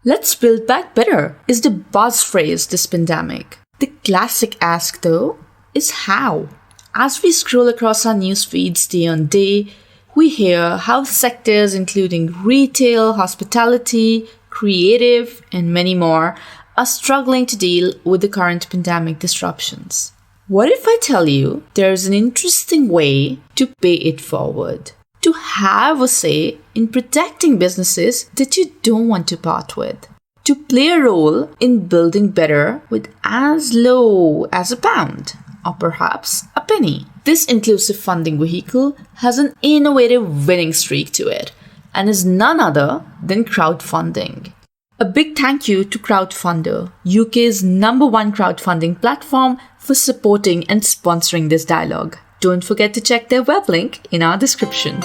Let's build back better is the buzz phrase this pandemic. The classic ask though is how. As we scroll across our news feeds day on day, we hear how sectors including retail, hospitality, creative, and many more are struggling to deal with the current pandemic disruptions. What if I tell you there's an interesting way to pay it forward? To have a say in protecting businesses that you don't want to part with. To play a role in building better with as low as £1 or perhaps a penny. This inclusive funding vehicle has an innovative winning streak to it and is none other than crowdfunding. A big thank you to Crowdfunder, UK's #1 crowdfunding platform, for supporting and sponsoring this dialogue. Don't forget to check their web link in our description.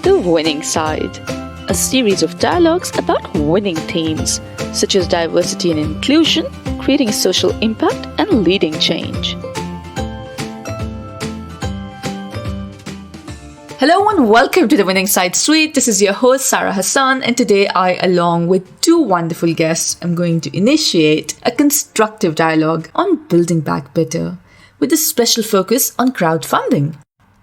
The Winning Side, a series of dialogues about winning themes such as diversity and inclusion, creating social impact, and leading change. Hello and welcome to the Winning Side Suite. This is your host Sara Hasan, and today I, along with two wonderful guests, am going to initiate a constructive dialogue on building back better with a special focus on crowdfunding.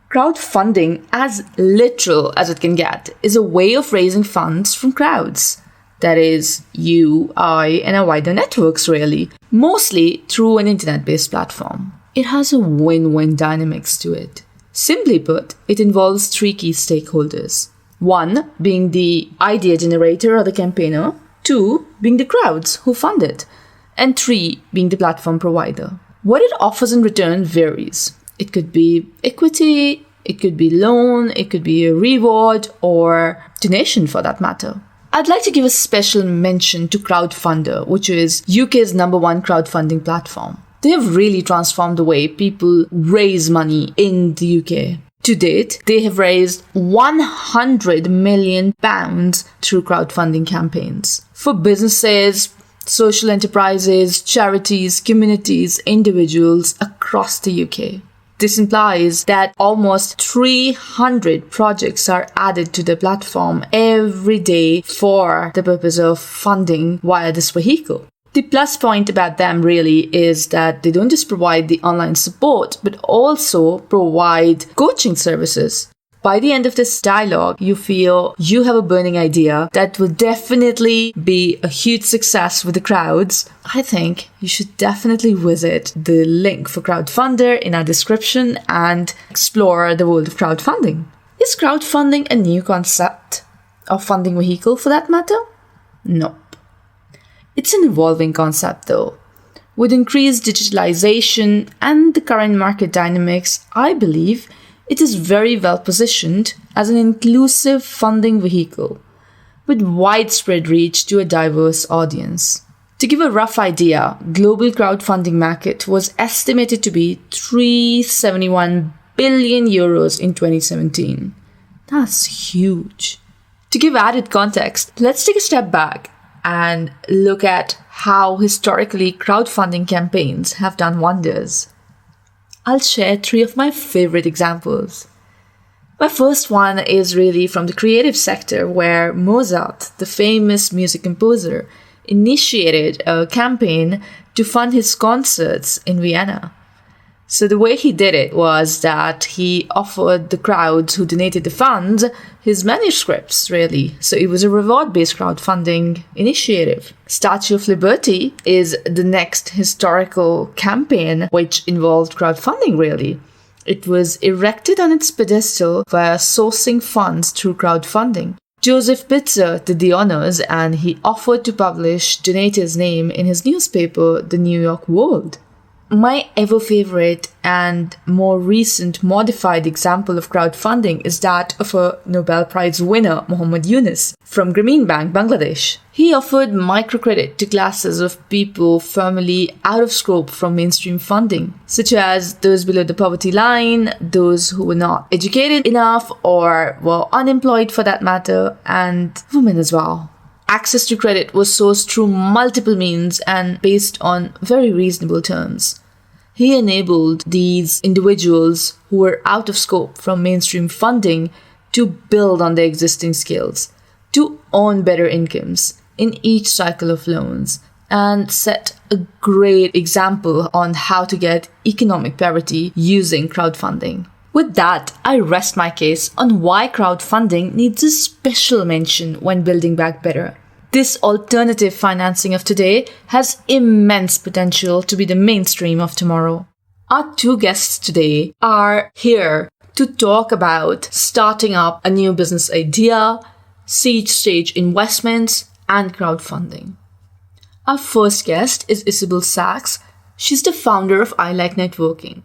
Crowdfunding, as literal as it can get, is a way of raising funds from crowds. That is, you, I, and our wider networks really, mostly through an internet-based platform. It has a win-win dynamics to it. Simply put, it involves three key stakeholders. One, being the idea generator or the campaigner. Two, being the crowds who fund it. And three, being the platform provider. What it offers in return varies. It could be equity, it could be loan, it could be a reward or donation for that matter. I'd like to give a special mention to Crowdfunder, which is UK's #1 crowdfunding platform. They have really transformed the way people raise money in the UK. To date, they have raised £100 million through crowdfunding campaigns for businesses, social enterprises, charities, communities, individuals across the UK. This implies that almost 300 projects are added to the platform every day for the purpose of funding via this vehicle. The plus point about them really is that they don't just provide the online support, but also provide coaching services. By the end of this dialogue, you feel you have a burning idea that will definitely be a huge success with the crowds. I think you should definitely visit the link for Crowdfunder in our description and explore the world of crowdfunding. Is crowdfunding a new concept or funding vehicle for that matter? Nope. It's an evolving concept though. With increased digitalization and the current market dynamics, I believe it is very well positioned as an inclusive funding vehicle with widespread reach to a diverse audience. To give a rough idea, global crowdfunding market was estimated to be €371 billion in 2017. That's huge. To give added context, let's take a step back and look at how historically crowdfunding campaigns have done wonders. I'll share 3 of my favorite examples. My first one is really from the creative sector, where Mozart, the famous music composer, initiated a campaign to fund his concerts in Vienna. So the way he did it was that he offered the crowds who donated the funds his manuscripts, really. So it was a reward-based crowdfunding initiative. Statue of Liberty is the next historical campaign which involved crowdfunding, really. It was erected on its pedestal via sourcing funds through crowdfunding. Joseph Pitzer did the honors, and he offered to publish donators' name in his newspaper, The New York World. My ever-favorite and more recent modified example of crowdfunding is that of a Nobel Prize winner, Muhammad Yunus, from Grameen Bank, Bangladesh. He offered microcredit to classes of people formerly out of scope from mainstream funding, such as those below the poverty line, those who were not educated enough or were unemployed for that matter, and women as well. Access to credit was sourced through multiple means and based on very reasonable terms. He enabled these individuals who were out of scope from mainstream funding to build on their existing skills, to earn better incomes in each cycle of loans, and set a great example on how to get economic parity using crowdfunding. With that, I rest my case on why crowdfunding needs a special mention when building back better. This alternative financing of today has immense potential to be the mainstream of tomorrow. Our two guests today are here to talk about starting up a new business idea, seed stage investments, and crowdfunding. Our first guest is Isabel Sachs. She's the founder of I Like Networking.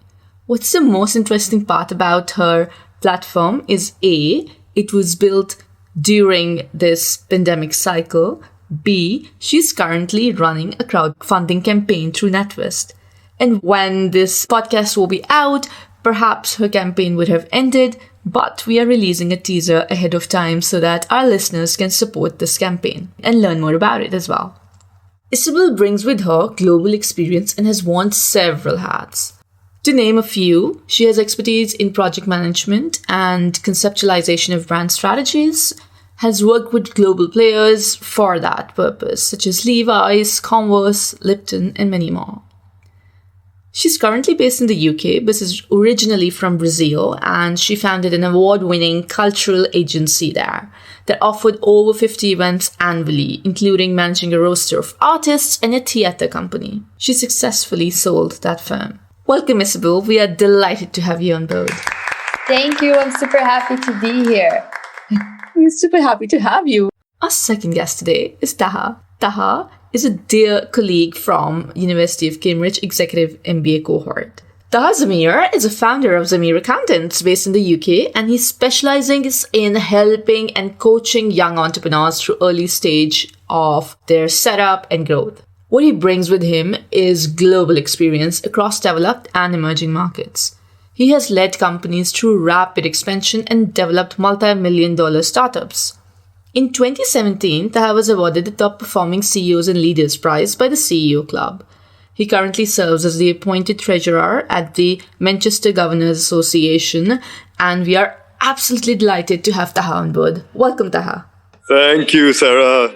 What's the most interesting part about her platform is A, it was built during this pandemic cycle. B, she's currently running a crowdfunding campaign through NatWest. And when this podcast will be out, perhaps her campaign would have ended, but we are releasing a teaser ahead of time so that our listeners can support this campaign and learn more about it as well. Isabel brings with her global experience and has worn several hats. To name a few, she has expertise in project management and conceptualization of brand strategies, has worked with global players for that purpose, such as Levi's, Converse, Lipton, and many more. She's currently based in the UK, but is originally from Brazil, and she founded an award-winning cultural agency there that offered over 50 events annually, including managing a roster of artists and a theatre company. She successfully sold that firm. Welcome, Isabel. We are delighted to have you on board. Thank you. I'm super happy to be here. We're super happy to have you. Our second guest today is Taha. Taha is a dear colleague from University of Cambridge Executive MBA cohort. Taha Zamir is a founder of Zamir Accountants based in the UK, and he's specializing in helping and coaching young entrepreneurs through early stage of their setup and growth. What he brings with him is global experience across developed and emerging markets. He has led companies through rapid expansion and developed multi-million-dollar startups. In 2017, Taha was awarded the Top Performing CEOs and Leaders Prize by the CEO Club. He currently serves as the appointed treasurer at the Manchester Governors Association, and we are absolutely delighted to have Taha on board. Welcome, Taha. Thank you, Sara.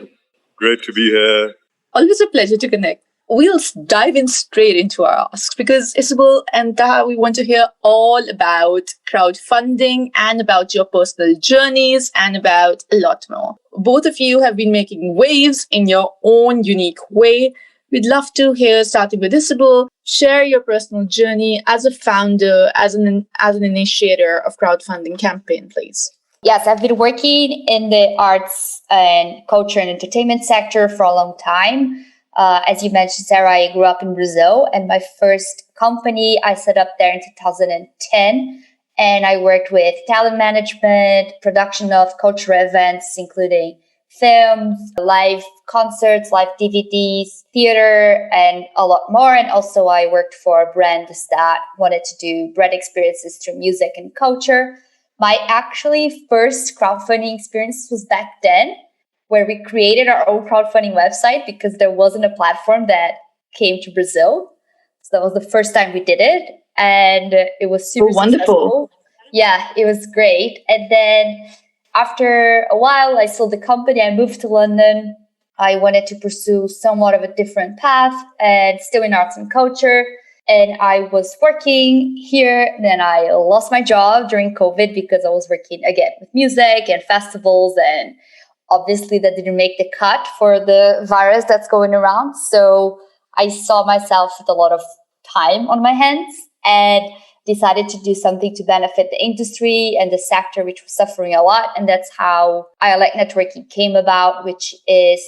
Great to be here. Always a pleasure to connect. We'll dive in straight into our asks because Isabel and Taha, we want to hear all about crowdfunding and about your personal journeys and about a lot more. Both of you have been making waves in your own unique way. We'd love to hear, starting with Isabel, share your personal journey as a founder, as an initiator of crowdfunding campaign, please. Yes, I've been working in the arts and culture and entertainment sector for a long time. As you mentioned, Sara, I grew up in Brazil, and my first company I set up there in 2010. And I worked with talent management, production of cultural events, including films, live concerts, live DVDs, theater, and a lot more. And also I worked for brands that wanted to do brand experiences through music and culture. My actually first crowdfunding experience was back then, where we created our own crowdfunding website because there wasn't a platform that came to Brazil. So that was the first time we did it. And it was super wonderful. Successful. Yeah, it was great. And then after a while, I sold the company. I moved to London. I wanted to pursue somewhat of a different path and still in arts and culture. And I was working here. Then I lost my job during COVID because I was working again with music and festivals. And obviously that didn't make the cut for the virus that's going around. So I saw myself with a lot of time on my hands and decided to do something to benefit the industry and the sector, which was suffering a lot. And that's how I Like Networking came about, which is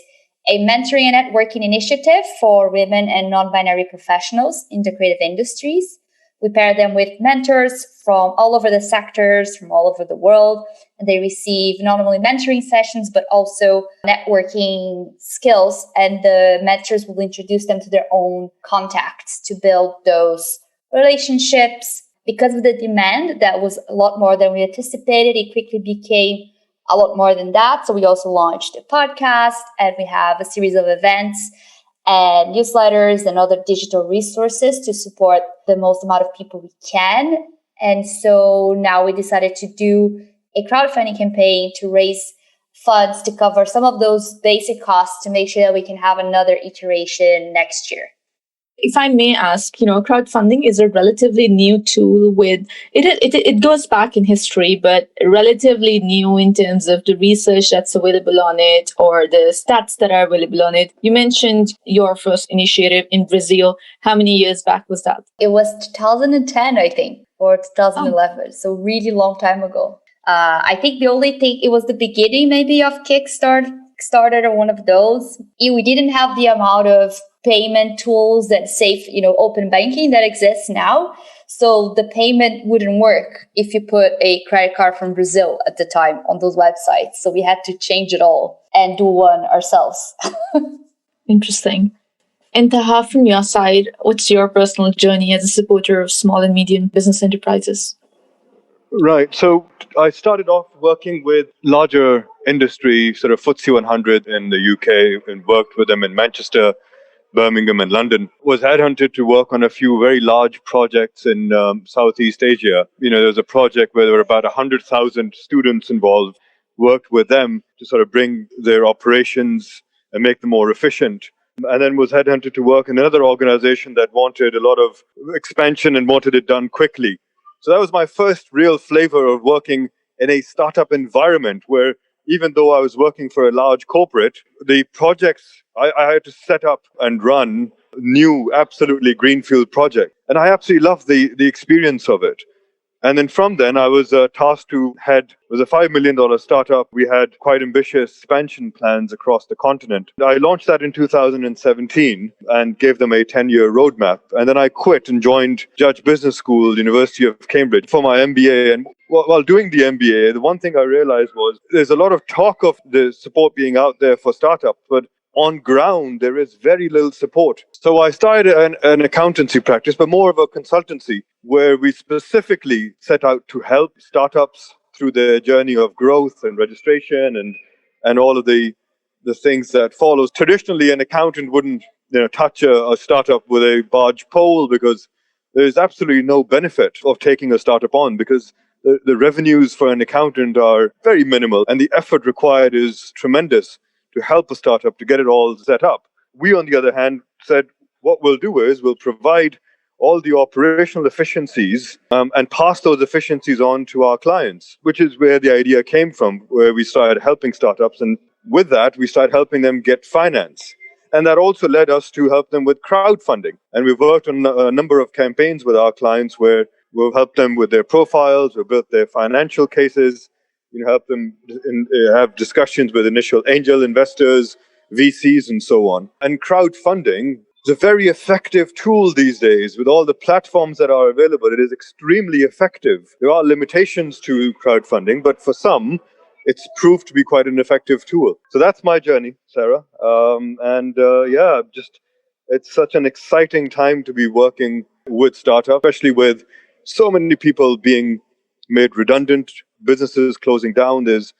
a mentoring and networking initiative for women and non-binary professionals in the creative industries. We pair them with mentors from all over the sectors, from all over the world, and they receive not only mentoring sessions, but also networking skills. And the mentors will introduce them to their own contacts to build those relationships. Because of the demand that was a lot more than we anticipated, it quickly became a lot more than that. So we also launched a podcast, and we have a series of events and newsletters and other digital resources to support the most amount of people we can. And so now we decided to do a crowdfunding campaign to raise funds to cover some of those basic costs to make sure that we can have another iteration next year. If I may ask, crowdfunding is a relatively new tool with it goes back in history, but relatively new in terms of the research that's available on it or the stats that are available on it. You mentioned your first initiative in Brazil. How many years back was that? It was 2010, I think, or 2011. So really long time ago. I think the only thing, it was the beginning maybe of Kickstarter or one of those. We didn't have the amount of payment tools and safe, open banking that exists now. So the payment wouldn't work if you put a credit card from Brazil at the time on those websites. So we had to change it all and do one ourselves. Interesting. And Taha, from your side, what's your personal journey as a supporter of small and medium business enterprises? Right. So I started off working with larger industry, sort of FTSE 100 in the UK, and worked with them in Manchester, Birmingham, and London. Was headhunted to work on a few very large projects in Southeast Asia. There was a project where there were about 100,000 students involved. Worked with them to sort of bring their operations and make them more efficient. And then was headhunted to work in another organization that wanted a lot of expansion and wanted it done quickly. So that was my first real flavor of working in a startup environment where, even though I was working for a large corporate, the projects I had to set up and run new, absolutely greenfield project. And I absolutely loved the experience of it. And then from then, I was tasked to head, it was a $5 million startup. We had quite ambitious expansion plans across the continent. I launched that in 2017 and gave them a 10-year roadmap. And then I quit and joined Judge Business School, University of Cambridge, for my MBA. And while doing the MBA, the one thing I realized was there's a lot of talk of the support being out there for startups, but on ground, there is very little support. So I started an accountancy practice, but more of a consultancy, where we specifically set out to help startups through their journey of growth and registration and all of the things that follows. Traditionally, an accountant wouldn't touch a startup with a barge pole, because there's absolutely no benefit of taking a startup on, because the revenues for an accountant are very minimal and the effort required is tremendous to help a startup to get it all set up. We, on the other hand, said what we'll do is we'll provide all the operational efficiencies and pass those efficiencies on to our clients, which is where the idea came from, where we started helping startups. And with that, we started helping them get finance. And that also led us to help them with crowdfunding. And we've worked on a number of campaigns with our clients where we'll help them with their profiles, we've built their financial cases, help them have discussions with initial angel investors, VCs, and so on. And crowdfunding is a very effective tool these days. With all the platforms that are available, it is extremely effective. There are limitations to crowdfunding, but for some, it's proved to be quite an effective tool. So that's my journey, Sara. It's such an exciting time to be working with startups, especially with so many people being made redundant, businesses closing down. There's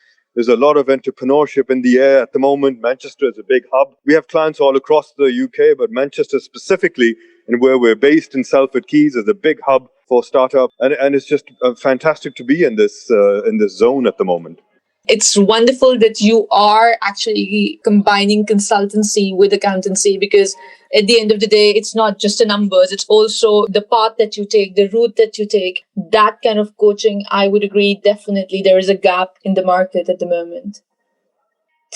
a lot of entrepreneurship in the air at the moment. Manchester is a big hub. We have clients all across the UK, but Manchester specifically, and where we're based in Salford Keys, is a big hub for startup. And it's just fantastic to be in this zone at the moment. It's wonderful that you are actually combining consultancy with accountancy, because at the end of the day, it's not just the numbers. It's also the path that you take, the route that you take. That kind of coaching, I would agree, definitely there is a gap in the market at the moment.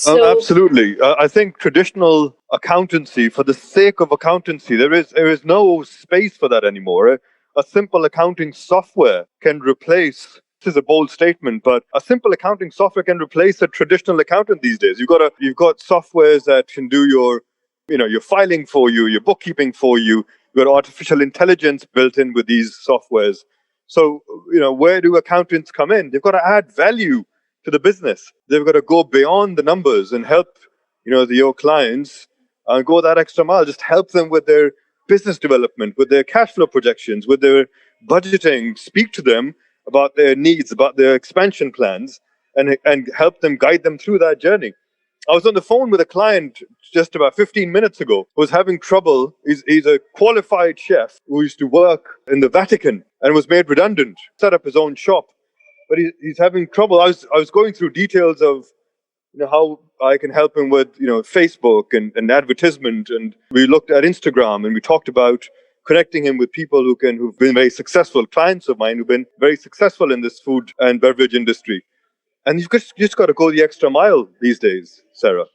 Absolutely. I think traditional accountancy, for the sake of accountancy, there is no space for that anymore. A simple accounting software can replace, this is a bold statement, but a simple accounting software can replace a traditional accountant these days. You've got softwares that can do your filing for you, your bookkeeping for you. You've got artificial intelligence built in with these softwares. So, where do accountants come in? They've got to add value to the business. They've got to go beyond the numbers and help, your clients go that extra mile. Just help them with their business development, with their cash flow projections, with their budgeting. Speak to them about their needs, about their expansion plans, and help them, guide them through that journey. I was on the phone with a client just about 15 minutes ago who was having trouble. He's a qualified chef who used to work in the Vatican and was made redundant, set up his own shop. But he's having trouble. I was going through details of how I can help him with Facebook and advertisement, and we looked at Instagram, and we talked about connecting him with people who've been very successful, clients of mine who've been very successful in this food and beverage industry. And you've just got to go the extra mile these days, Sarah.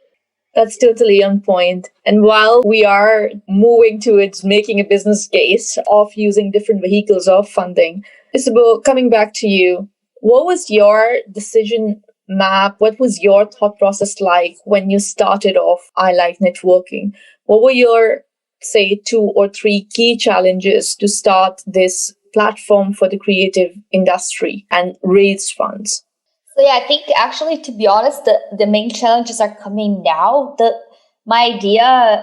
That's totally on point. And while we are moving towards making a business case of using different vehicles of funding, Isabel, coming back to you, what was your decision map? What was your thought process like when you started off I Like Networking? What were your, say, 2 or 3 key challenges to start this platform for the creative industry and raise funds? So yeah, I think actually, to be honest, the main challenges are coming now. My idea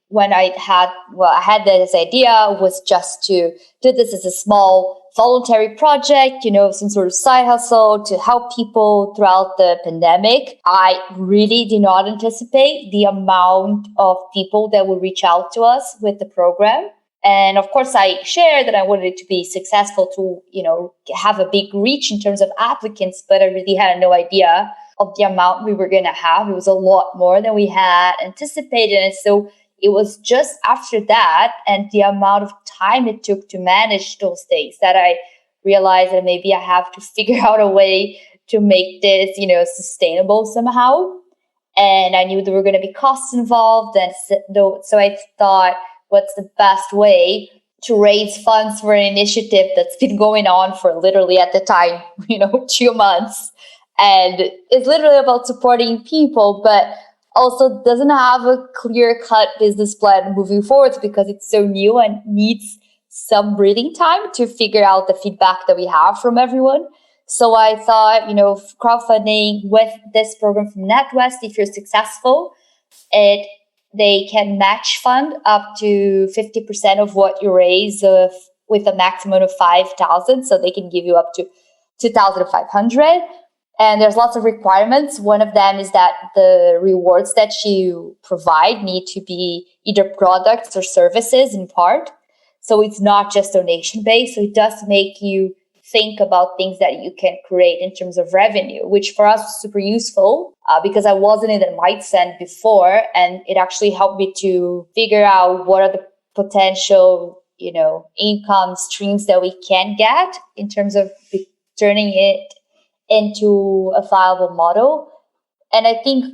when I had this idea was just to do this as a small voluntary project, some sort of side hustle to help people throughout the pandemic. I really did not anticipate the amount of people that would reach out to us with the program. And of course, I shared that I wanted it to be successful to, have a big reach in terms of applicants, but I really had no idea of the amount we were going to have. It was a lot more than we had anticipated. And so it was just after that and the amount of time it took to manage those things that I realized that maybe I have to figure out a way to make this, sustainable somehow. And I knew there were going to be costs involved. And so I thought, what's the best way to raise funds for an initiative that's been going on for literally at the time, 2 months. And it's literally about supporting people, but also doesn't have a clear-cut business plan moving forward because it's so new and needs some breathing time to figure out the feedback that we have from everyone. So I thought, crowdfunding with this program from NatWest, if you're successful, they can match fund up to 50% of what you raise with a maximum of 5,000. So they can give you up to 2,500. And there's lots of requirements. One of them is that the rewards that you provide need to be either products or services in part. So it's not just donation based. So it does make you think about things that you can create in terms of revenue, which for us was super useful because I wasn't in that mindset before. And it actually helped me to figure out what are the potential, income streams that we can get in terms of turning it into a viable model. And I think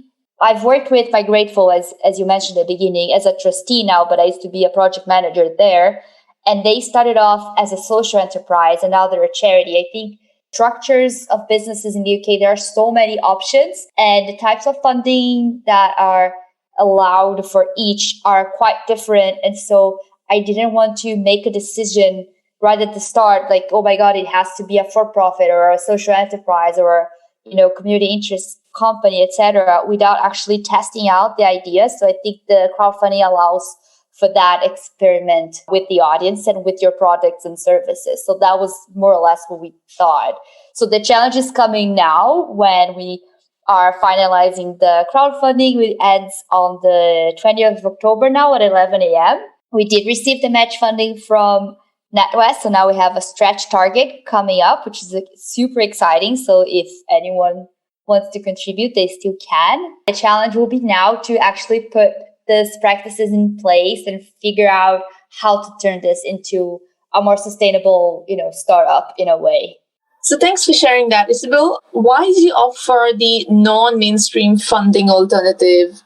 I've worked with My Grateful, as you mentioned at the beginning, as a trustee now, but I used to be a project manager there. And they started off as a social enterprise and now they're a charity. I think structures of businesses in the UK, there are so many options and the types of funding that are allowed for each are quite different. And so I didn't want to make a decision right at the start, like, oh my God, it has to be a for-profit or a social enterprise or, community interest company, etc., without actually testing out the idea. So I think the crowdfunding allows for that experiment with the audience and with your products and services. So that was more or less what we thought. So the challenge is coming now when we are finalizing the crowdfunding. It ends on the 20th of October now at 11 a.m. We did receive the match funding from NatWest. So now we have a stretch target coming up, which is super exciting. So if anyone wants to contribute, they still can. The challenge will be now to actually put these practices in place and figure out how to turn this into a more sustainable, startup in a way. So thanks for sharing that, Isabel. Why did you offer the non-mainstream funding alternative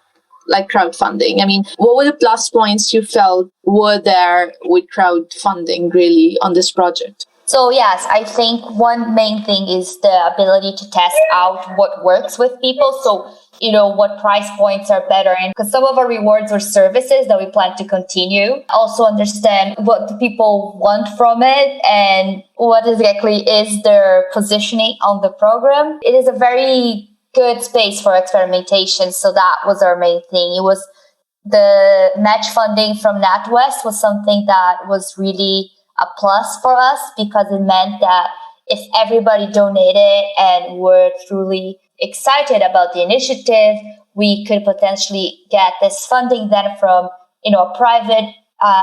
like crowdfunding? I mean, what were the plus points you felt were there with crowdfunding really on this project? So yes, I think one main thing is the ability to test out what works with people. So, what price points are better. And because some of our rewards are services that we plan to continue. Also understand what the people want from it and what exactly is their positioning on the program. It is a very good space for experimentation. So that was our main thing. It was the match funding from NatWest was something that was really a plus for us because it meant that if everybody donated and were truly excited about the initiative, we could potentially get this funding then from, a private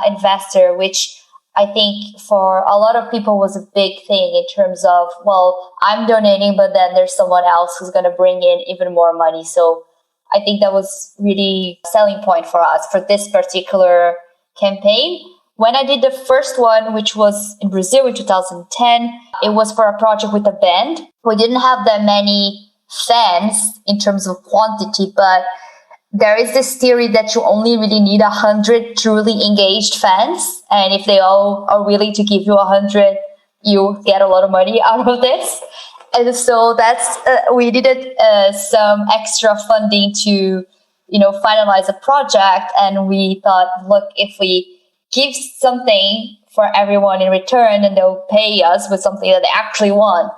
investor, which I think for a lot of people was a big thing in terms of, well, I'm donating, but then there's someone else who's going to bring in even more money. So I think that was really a selling point for us for this particular campaign. When I did the first one, which was in Brazil in 2010, it was for a project with a band. We didn't have that many fans in terms of quantity, but there is this theory that you only really need 100 truly engaged fans. And if they all are willing to give you 100, you get a lot of money out of this. And so that's, we needed some extra funding to, finalize a project. And we thought, look, if we give something for everyone in return and they'll pay us with something that they actually want,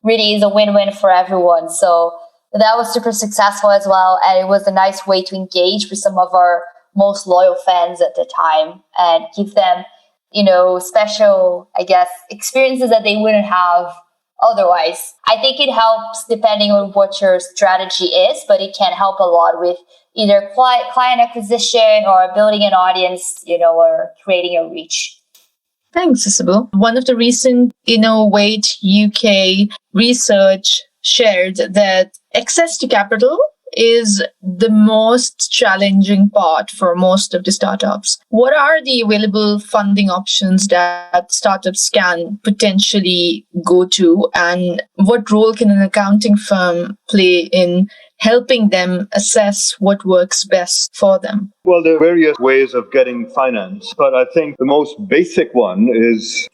really is a win-win for everyone. So that was super successful as well. And it was a nice way to engage with some of our most loyal fans at the time and give them, special, experiences that they wouldn't have otherwise. I think it helps depending on what your strategy is, but it can help a lot with either client acquisition or building an audience, or creating a reach. Thanks, Isabel. One of the recent Innovate UK research shared that access to capital is the most challenging part for most of the startups. What are the available funding options that startups can potentially go to, and what role can an accounting firm play in helping them assess what works best for them? Well, there are various ways of getting finance, but I think the most basic one is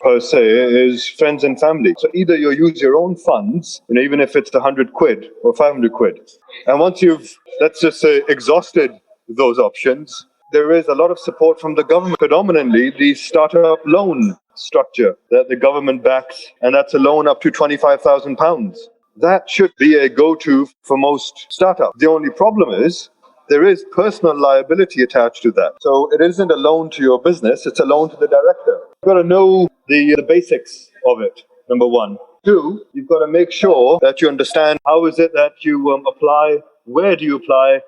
friends and family. So either you use your own funds, even if it's 100 quid or 500 quid. And once you've, let's just say, exhausted those options, there is a lot of support from the government, predominantly the startup loan structure that the government backs, and that's a loan up to £25,000. That should be a go-to for most startups. The only problem is there is personal liability attached to that. So it isn't a loan to your business, it's a loan to the director. You've got to know the basics of it, number one. Two, you've got to make sure that you understand how is it that you apply, where do you apply.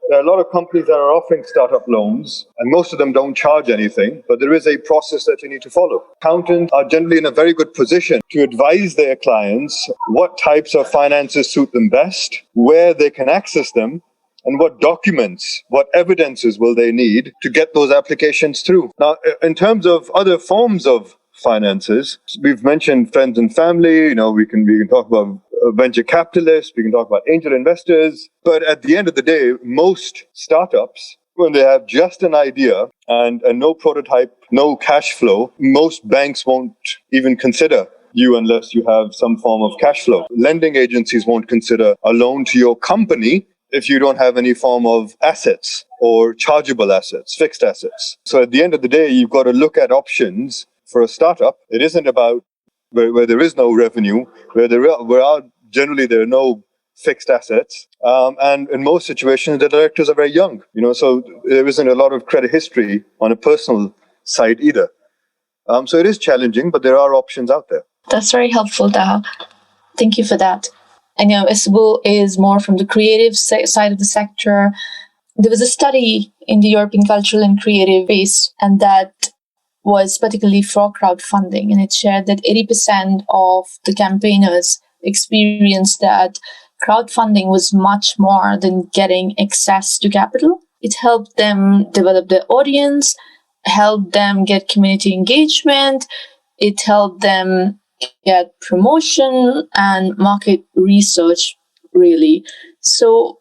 There are a lot of companies that are offering startup loans, and most of them don't charge anything, but there is a process that you need to follow. Accountants are generally in a very good position to advise their clients what types of finances suit them best, where they can access them, and what documents, what evidences will they need to get those applications through. Now, in terms of other forms of finances, we've mentioned friends and family, we can talk about venture capitalists, we can talk about angel investors. But at the end of the day, most startups, when they have just an idea and no prototype, no cash flow, most banks won't even consider you unless you have some form of cash flow. Lending agencies won't consider a loan to your company if you don't have any form of assets or chargeable assets, fixed assets. So at the end of the day, you've got to look at options for a startup. It isn't about where there is no revenue, where there are no fixed assets. And in most situations, the directors are very young, so there isn't a lot of credit history on a personal side either. So it is challenging, but there are options out there. That's very helpful, Taha. Thank you for that. I know Isabel is more from the creative side of the sector. There was a study in the European cultural and creative space, and that was particularly for crowdfunding. And it shared that 80% of the campaigners experienced that crowdfunding was much more than getting access to capital. It helped them develop their audience, helped them get community engagement. It helped them get promotion and market research, really. So,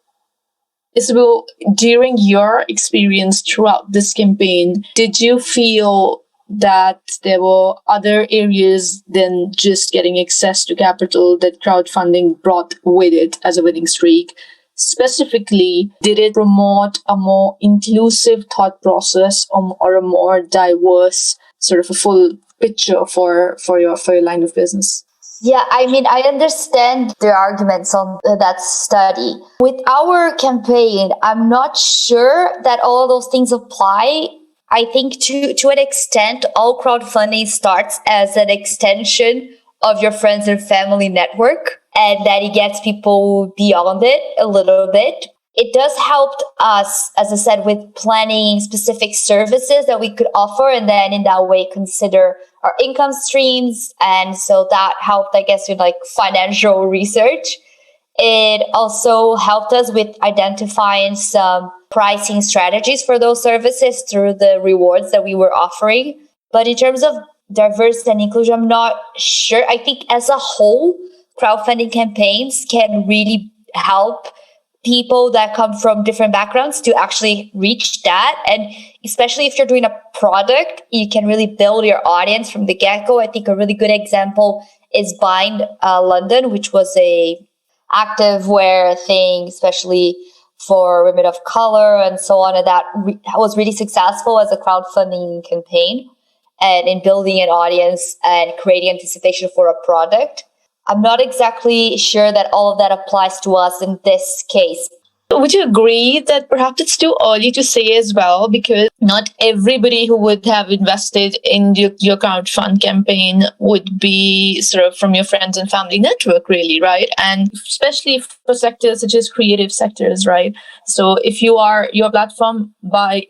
Isabel, during your experience throughout this campaign, did you feel that there were other areas than just getting access to capital that crowdfunding brought with it as a winning streak? Specifically, did it promote a more inclusive thought process or a more diverse sort of a full picture for your line of business? Yeah, I understand the arguments on that study. With our campaign, I'm not sure that all of those things apply. I think to an extent, all crowdfunding starts as an extension of your friends and family network, and that it gets people beyond it a little bit. It does help us, as I said, with planning specific services that we could offer, and then in that way consider our income streams. And so that helped, I guess, with like financial research. It also helped us with identifying some pricing strategies for those services through the rewards that we were offering. But in terms of diversity and inclusion, I'm not sure. I think as a whole, crowdfunding campaigns can really help people that come from different backgrounds to actually reach that. And especially if you're doing a product, you can really build your audience from the get-go. I think a really good example is Bind London, which was a active wear thing, especially for women of color and so on. And that was really successful as a crowdfunding campaign and in building an audience and creating anticipation for a product. I'm not exactly sure that all of that applies to us in this case. Would you agree that perhaps it's too early to say as well, because not everybody who would have invested in your crowdfund campaign would be sort of from your friends and family network, really, right? And especially for sectors such as creative sectors, right? So if your platform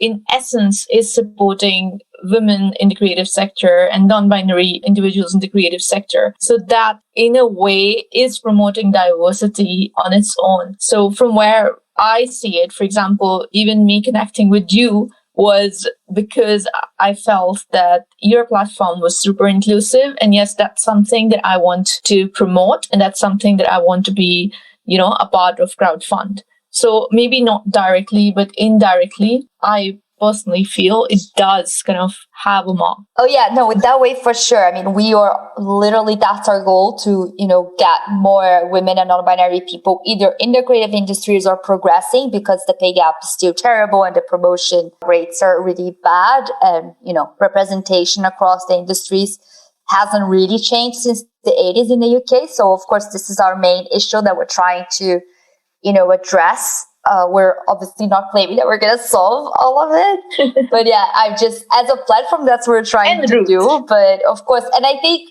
in essence is supporting women in the creative sector and non-binary individuals in the creative sector. So that in a way is promoting diversity on its own. So from where I see it, for example, even me connecting with you was because I felt that your platform was super inclusive. And yes, that's something that I want to promote. And that's something that I want to be, a part of crowdfund. So maybe not directly, but indirectly, I personally feel it does kind of have a mark. Oh yeah, no, in that way for sure. I mean, we are literally, that's our goal to, get more women and non-binary people either in the creative industries or progressing, because the pay gap is still terrible and the promotion rates are really bad. And, representation across the industries hasn't really changed since the 80s in the UK. So of course, this is our main issue that we're trying to, address. We're obviously not claiming that we're going to solve all of it. But yeah, as a platform, that's what we're trying to do. But of course, and I think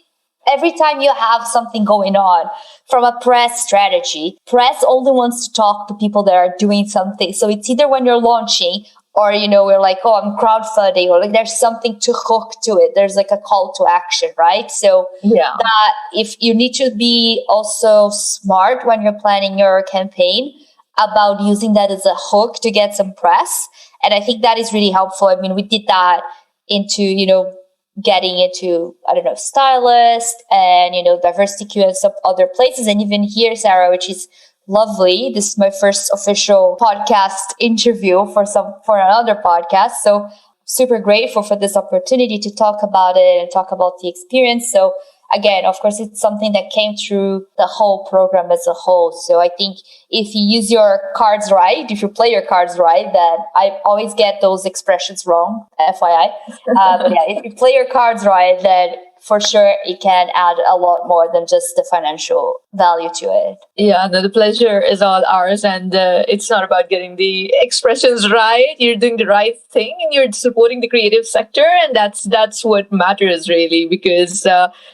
every time you have something going on from a press strategy, press only wants to talk to people that are doing something. So it's either when you're launching or, we're like, oh, I'm crowdfunding, or like there's something to hook to it. There's like a call to action, right? So yeah, that if you need to be also smart when you're planning your campaign about using that as a hook to get some press. And I think that is really helpful. I mean, we did that into, getting into, stylist and, diversity Q and some other places. And even here, Sara, which is lovely. This is my first official podcast interview for another podcast. So super grateful for this opportunity to talk about it and talk about the experience. So again, of course, it's something that came through the whole program as a whole. So I think if you use your cards right, if you play your cards right, then I always get those expressions wrong, FYI. But yeah, if you play your cards right, then for sure it can add a lot more than just the financial value to it. Yeah, no, the pleasure is all ours. And it's not about getting the expressions right. You're doing the right thing and you're supporting the creative sector. And that's what matters really, because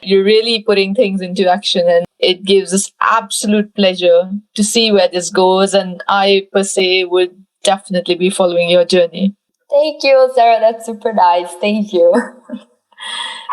you're really putting things into action. And it gives us absolute pleasure to see where this goes. And I, per se, would definitely be following your journey. Thank you, Sara. That's super nice. Thank you.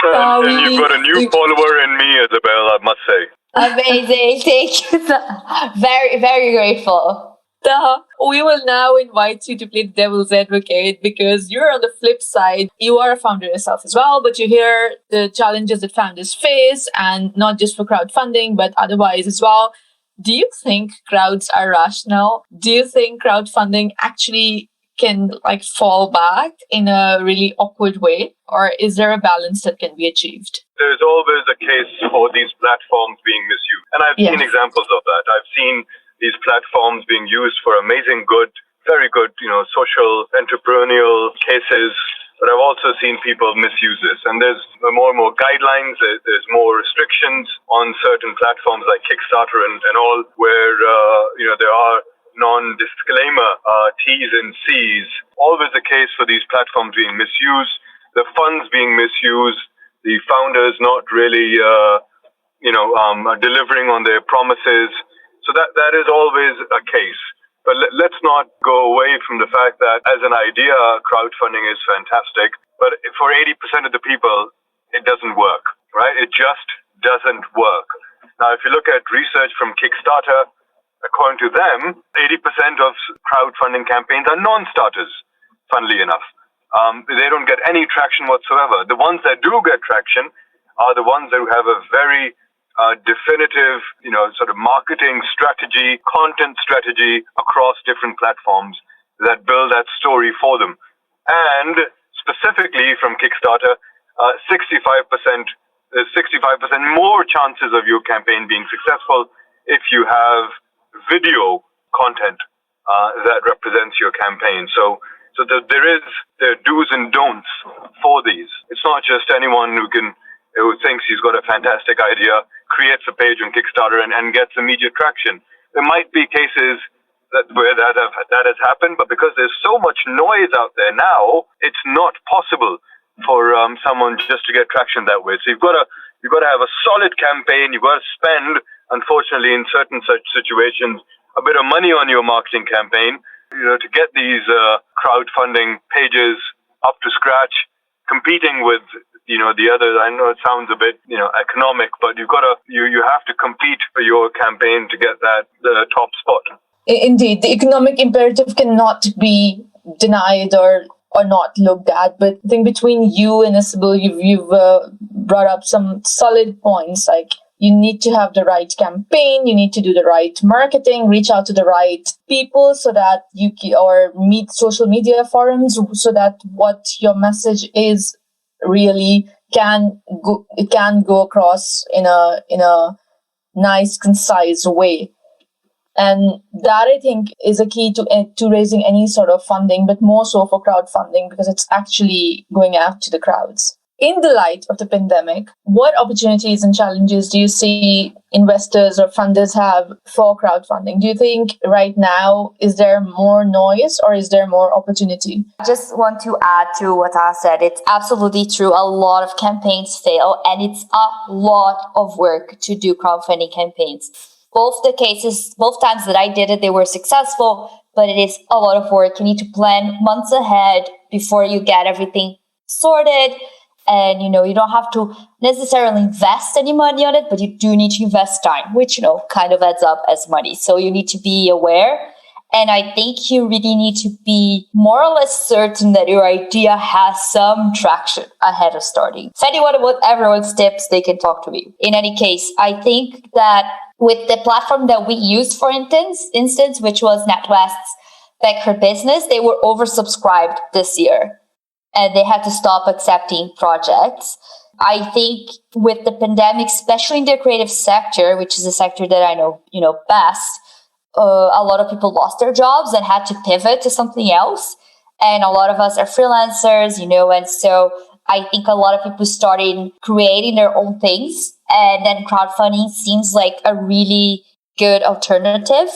And you've got a new follower in me, Isabel, I must say. Amazing. Thank you. Very, very grateful. Taha, we will now invite you to play the devil's advocate, because you're on the flip side. You are a founder yourself as well, but you hear the challenges that founders face, and not just for crowdfunding, but otherwise as well. Do you think crowds are rational? Do you think crowdfunding actually can fall back in a really awkward way? Or is there a balance that can be achieved? There's always a case for these platforms being misused. And I've seen examples of that. I've seen these platforms being used for amazing good, very good, social, entrepreneurial cases. But I've also seen people misuse this. And there's more and more guidelines. There's more restrictions on certain platforms like Kickstarter and all, where, there are non-disclaimer T's and C's. Always the case for these platforms being misused, the funds being misused, the founders not really delivering on their promises. So that is always a case. But let's not go away from the fact that as an idea, crowdfunding is fantastic. But for 80% of the people, it doesn't work, right? It just doesn't work. Now, if you look at research from Kickstarter, according to them, 80% of crowdfunding campaigns are non-starters, funnily enough. They don't get any traction whatsoever. The ones that do get traction are the ones that have a very definitive, sort of marketing strategy, content strategy across different platforms that build that story for them. And specifically from Kickstarter, there's 65% more chances of your campaign being successful if you have video content that represents your campaign. So there are do's and don'ts for these. It's not just anyone who thinks he's got a fantastic idea, creates a page on Kickstarter and gets immediate traction. There might be cases where that has happened, but because there's so much noise out there now, it's not possible for someone just to get traction that way. So you've got to have a solid campaign. You've got to spend, unfortunately, in certain such situations, a bit of money on your marketing campaign, to get these crowdfunding pages up to scratch, competing with the others. I know it sounds a bit economic, but you have to compete for your campaign to get the top spot. Indeed, the economic imperative cannot be denied or not looked at. But I think between you and Isabel, you've brought up some solid points. Like, you need to have the right campaign, you need to do the right marketing, reach out to the right people so that or meet social media forums so that what your message is really can go across in a nice, concise way. And that, I think, is a key to raising any sort of funding, but more so for crowdfunding, because it's actually going out to the crowds. In the light of the pandemic, what opportunities and challenges do you see investors or funders have for crowdfunding? Do you think right now, is there more noise or is there more opportunity? I just want to add to what Taha said. It's absolutely true. A lot of campaigns fail, and it's a lot of work to do crowdfunding campaigns. Both times that I did it, they were successful, but it is a lot of work. You need to plan months ahead before you get everything sorted. And, you don't have to necessarily invest any money on it, but you do need to invest time, which, kind of adds up as money. So you need to be aware. And I think you really need to be more or less certain that your idea has some traction ahead of starting. If anyone wants everyone's tips, they can talk to me. In any case, I think that with the platform that we used, for instance, which was NatWest's Back Her Business, they were oversubscribed this year, and they had to stop accepting projects. I think with the pandemic, especially in the creative sector, which is a sector that I know, best, a lot of people lost their jobs and had to pivot to something else. And a lot of us are freelancers, and so I think a lot of people started creating their own things. And then crowdfunding seems like a really good alternative.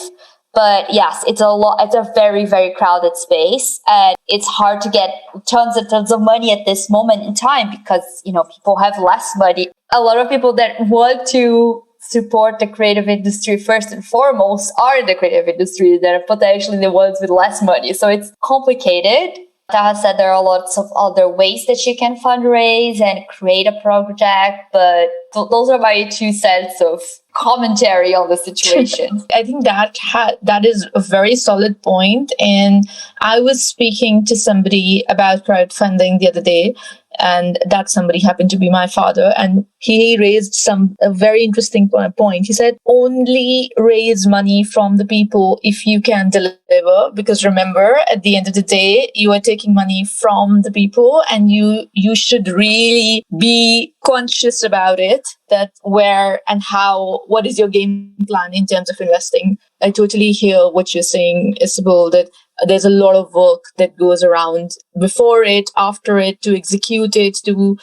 But yes, it's a very, very crowded space, and it's hard to get tons and tons of money at this moment in time because, people have less money. A lot of people that want to support the creative industry first and foremost are in the creative industry that are potentially the ones with less money. So it's complicated. Taha said there are lots of other ways that you can fundraise and create a project, but those are my 2 cents of commentary on the situation. I think that is a very solid point. And I was speaking to somebody about crowdfunding the other day, and that somebody happened to be my father, and he raised a very interesting point. He said, only raise money from the people if you can deliver, because remember, at the end of the day, you are taking money from the people, and you should really be conscious about it, that where and how, what is your game plan in terms of investing. I totally hear what you're saying, Isabel, that there's a lot of work that goes around before it, after it, to execute it, to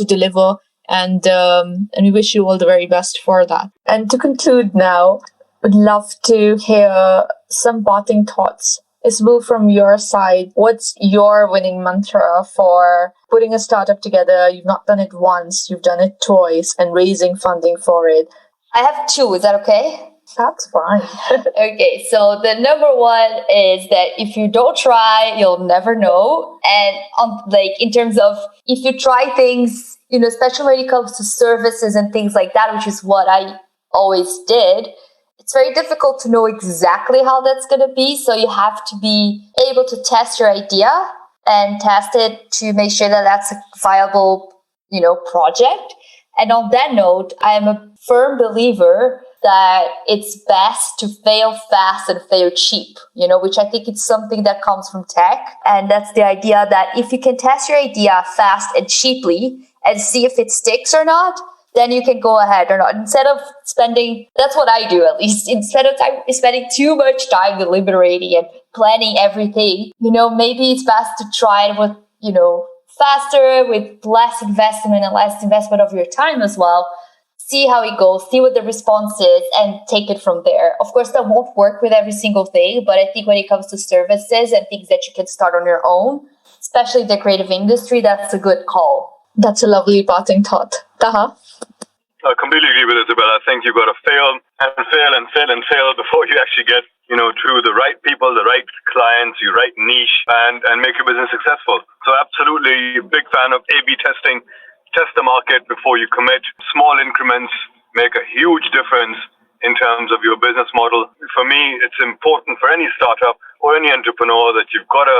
deliver. And we wish you all the very best for that. And to conclude now, would love to hear some parting thoughts, Isabel, from your side, what's your winning mantra for putting a startup together? You've not done it once, you've done it twice, and raising funding for it. I have two. Is that okay? That's fine. Okay, so the number one is that if you don't try, you'll never know. And in terms of if you try things, especially when it comes to services and things like that, which is what I always did, it's very difficult to know exactly how that's going to be. So you have to be able to test your idea and test it to make sure that that's a viable, project. And on that note, I am a firm believer that it's best to fail fast and fail cheap, which I think it's something that comes from tech. And that's the idea that if you can test your idea fast and cheaply and see if it sticks or not, then you can go ahead or not. Instead of spending, that's what I do at least, instead of spending too much time deliberating and planning everything, maybe it's best to try it with, faster, with less investment of your time as well. See how it goes, see what the response is, and take it from there. Of course, that won't work with every single thing, but I think when it comes to services and things that you can start on your own, especially the creative industry, that's a good call. That's a lovely parting thought. Taha? I completely agree with Isabel. I think you've got to fail and fail before you actually get, to the right people, the right clients, your right niche, and make your business successful. So absolutely big fan of A/B testing. Test the market before you commit. Small increments make a huge difference in terms of your business model. For me, it's important for any startup or any entrepreneur that you've got to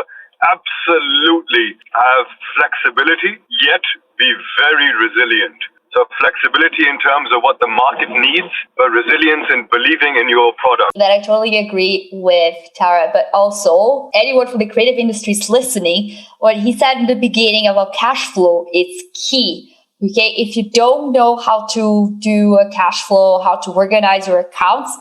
absolutely have flexibility, yet be very resilient. So flexibility in terms of what the market needs, but resilience in believing in your product. That I totally agree with Tara, but also anyone from the creative industry is listening. What he said in the beginning about cash flow is key. Okay, if you don't know how to do a cash flow, how to organize your accounts,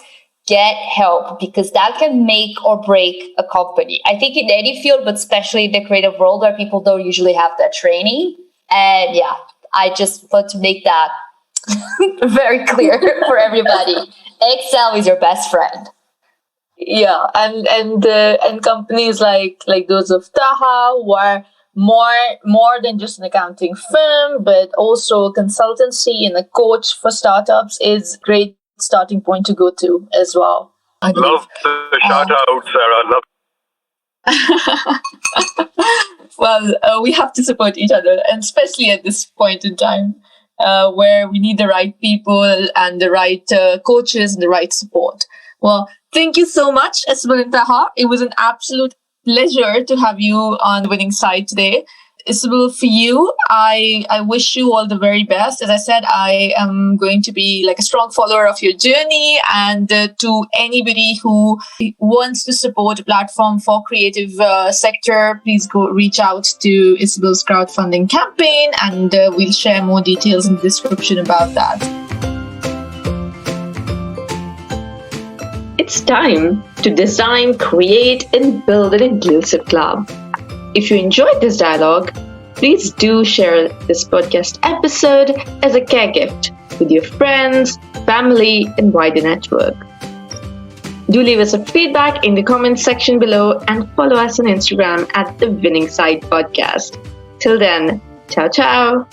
get help, because that can make or break a company. I think in any field, but especially in the creative world where people don't usually have that training. And yeah, I just want to make that very clear for everybody. Excel is your best friend. Yeah, and companies like those of Taha, who are more than just an accounting firm, but also a consultancy and a coach for startups, is a great starting point to go to as well. Love the shout out, Sara. Love. Well, we have to support each other, and especially at this point in time where we need the right people and the right coaches and the right support. Well, thank you so much, Isabel and Taha. It was an absolute pleasure to have you on the winning side today. Isabel, for you, I wish you all the very best. As I said, I am going to be like a strong follower of your journey, and to anybody who wants to support a platform for creative sector, please go reach out to Isabel's crowdfunding campaign, and we'll share more details in the description about that. It's time to design, create, and build an inclusive club. If you enjoyed this dialogue, please do share this podcast episode as a care gift with your friends, family, and wider network. Do leave us a feedback in the comments section below and follow us on Instagram at The Winning Side Podcast. Till then, ciao ciao!